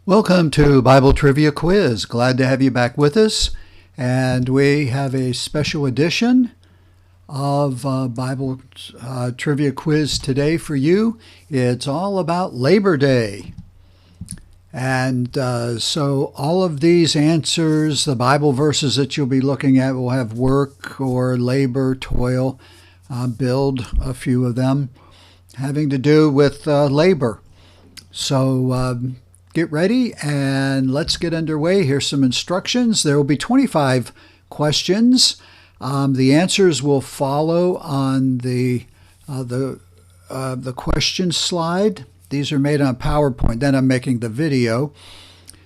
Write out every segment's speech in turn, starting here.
Welcome to Bible Trivia Quiz. Glad to have you back with us. And we have a special edition of Bible Trivia Quiz today for you. It's all about Labor Day. And so all of these answers, the Bible verses that you'll be looking at will have work or labor, toil, build, a few of them, having to do with labor. So get ready and let's get underway. Here's some instructions. There will be 25 questions. The answers will follow on the question slide. These are made on PowerPoint. Then I'm making the video.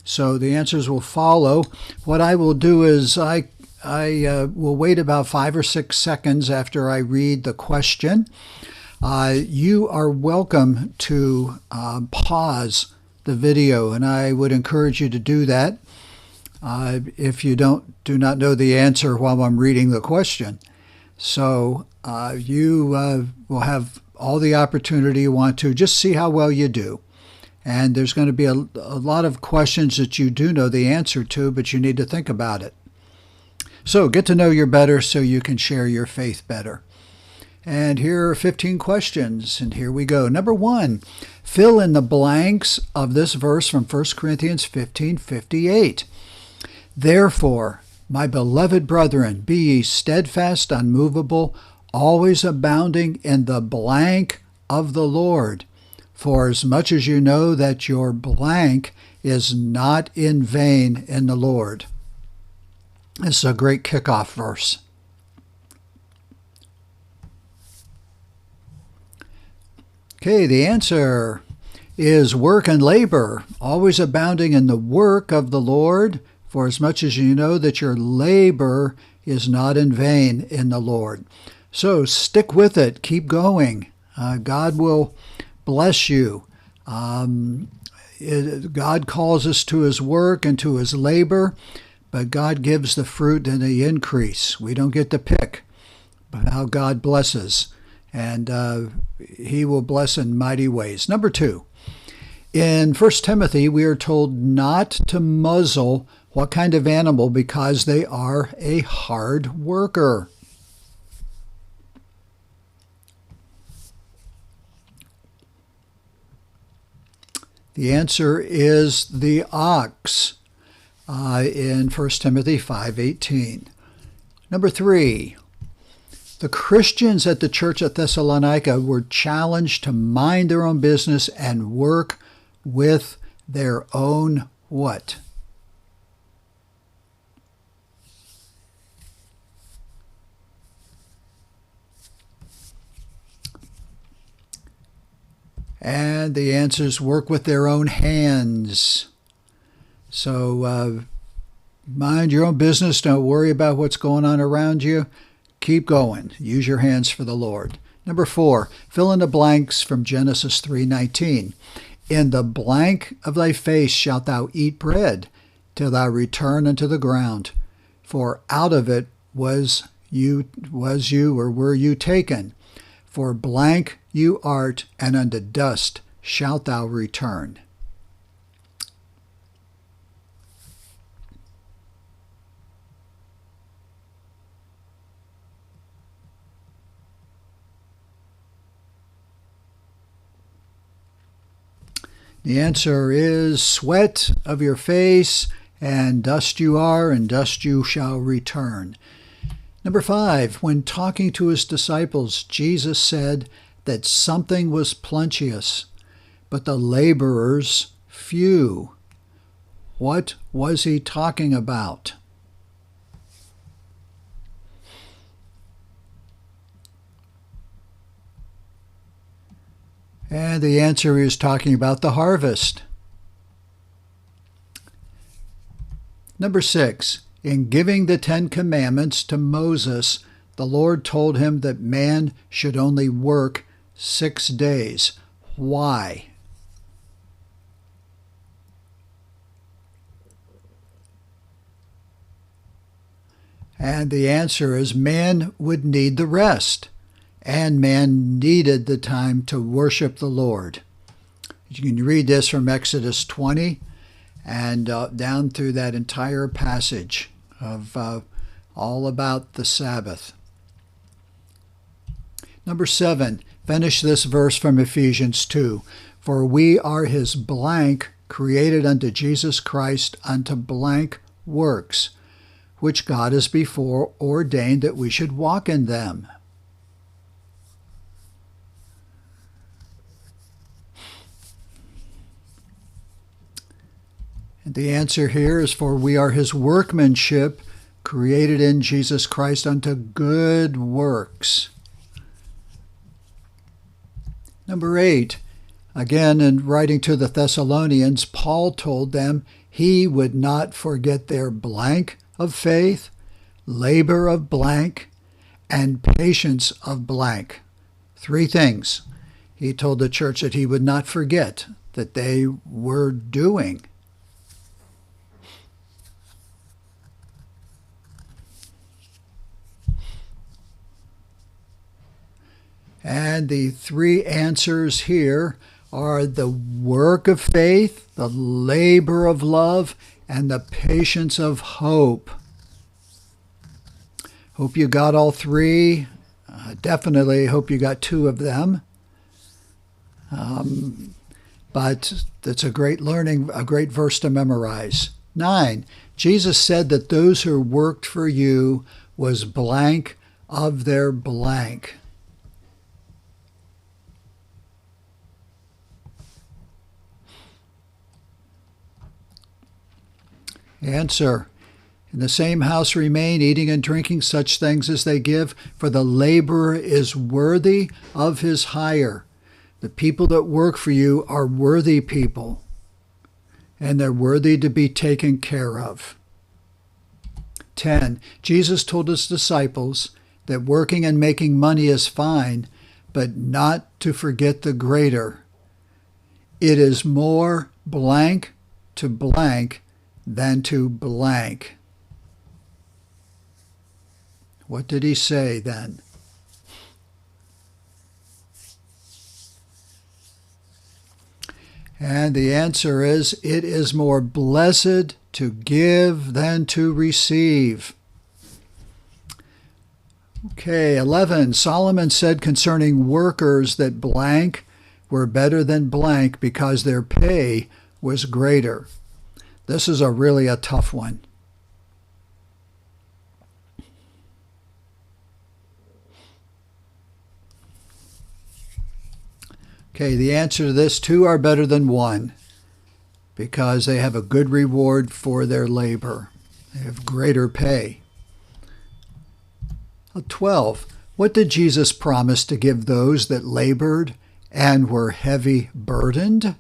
So the answers will follow. What I will do is I will wait about 5 or 6 seconds after I read the question. You are welcome to pause the video, and I would encourage you to do that if you do not know the answer while I'm reading the question. So you will have all the opportunity you want to. Just see how well you do. And there's going to be a lot of questions that you do know the answer to, but you need to think about it. So get to know you better so you can share your faith better. And here are 15 questions, and here we go. Number 1, fill in the blanks of this verse from 1 Corinthians 15:58. Therefore, my beloved brethren, be ye steadfast, unmovable, always abounding in the blank of the Lord, for as much as you know that your blank is not in vain in the Lord. This is a great kickoff verse. Okay, the answer is work and labor, always abounding in the work of the Lord, for as much as you know that your labor is not in vain in the Lord. So stick with it. Keep going. God will bless you. God calls us to his work and to his labor, but God gives the fruit and the increase. We don't get to pick how God blesses. And he will bless in mighty ways. Number 2, in 1 Timothy, we are told not to muzzle what kind of animal because they are a hard worker. The answer is the ox in 1 Timothy 5:18. Number 3, the Christians at the church at Thessalonica were challenged to mind their own business and work with their own what? And the answer is work with their own hands. So mind your own business. Don't worry about what's going on around you. Keep going. Use your hands for the Lord. Number 4, fill in the blanks from Genesis 3:19. In the blank of thy face shalt thou eat bread, till thou return unto the ground. For out of it were you taken. For blank you art, and unto dust shalt thou return. The answer is sweat of your face, and dust you are, and dust you shall return. Number 5, when talking to his disciples, Jesus said that something was plenteous, but the laborers few. What was he talking about? And the answer is talking about the harvest. Number 6, in giving the 10 Commandments to Moses, the Lord told him that man should only work 6 days. Why? And the answer is man would need the rest. And man needed the time to worship the Lord. You can read this from Exodus 20 and down through that entire passage of all about the Sabbath. Number 7, finish this verse from Ephesians 2. For we are his blank, created unto Jesus Christ unto blank works, which God has before ordained that we should walk in them. And the answer here is, for we are his workmanship, created in Jesus Christ unto good works. Number 8, again in writing to the Thessalonians, Paul told them he would not forget their blank of faith, labor of blank, and patience of blank. 3 things he told the church that he would not forget that they were doing. And the 3 answers here are the work of faith, the labor of love, and the patience of hope. Hope you got all 3. Definitely hope you got 2 of them. But it's a great learning, a great verse to memorize. 9, Jesus said that those who worked for you was blank of their blank. Answer. In the same house remain, eating and drinking such things as they give, for the laborer is worthy of his hire. The people that work for you are worthy people, and they're worthy to be taken care of. 10. Jesus told his disciples that working and making money is fine, but not to forget the greater. It is more blank to blank than to blank. What did he say then? And the answer is, it is more blessed to give than to receive. Okay, 11. Solomon said concerning workers that blank were better than blank because their pay was greater. This is really a tough one. Okay, the answer to this, 2 are better than 1 because they have a good reward for their labor. They have greater pay. 12. What did Jesus promise to give those that labored and were heavy burdened?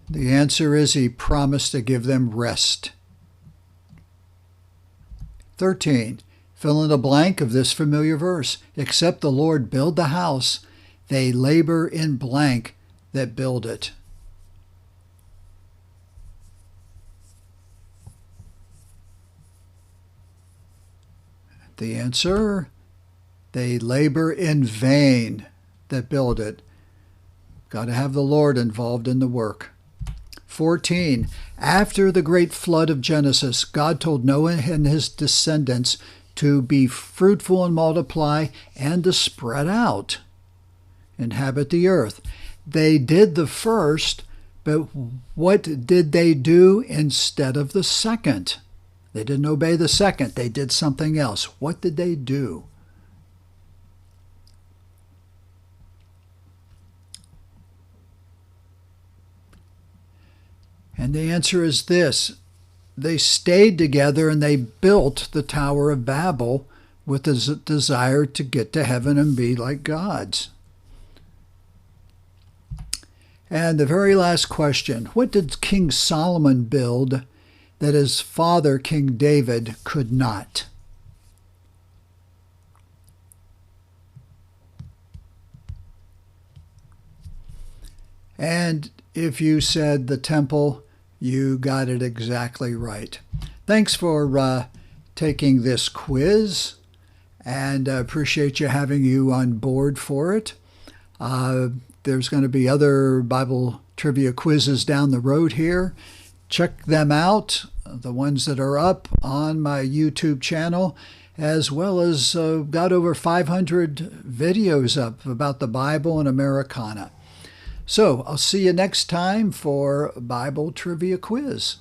The answer is he promised to give them rest. 13. Fill in the blank of this familiar verse. Except the Lord build the house, they labor in blank that build it. The answer, they labor in vain that build it. Got to have the Lord involved in the work. 14. After the great flood of Genesis, God told Noah and his descendants to be fruitful and multiply and to spread out, inhabit the earth. They did the first, but what did they do instead of the second? They didn't obey the second. They did something else. What did they do? And the answer is this. They stayed together and they built the Tower of Babel with the desire to get to heaven and be like gods. And the very last question, what did King Solomon build that his father, King David, could not? And if you said the temple, you got it exactly right. Thanks for taking this quiz. and appreciate you having you on board for it. There's going to be other Bible trivia quizzes down the road here. Check them out, the ones that are up on my YouTube channel, as well as got over 500 videos up about the Bible and Americana. So I'll see you next time for Bible Trivia Quiz.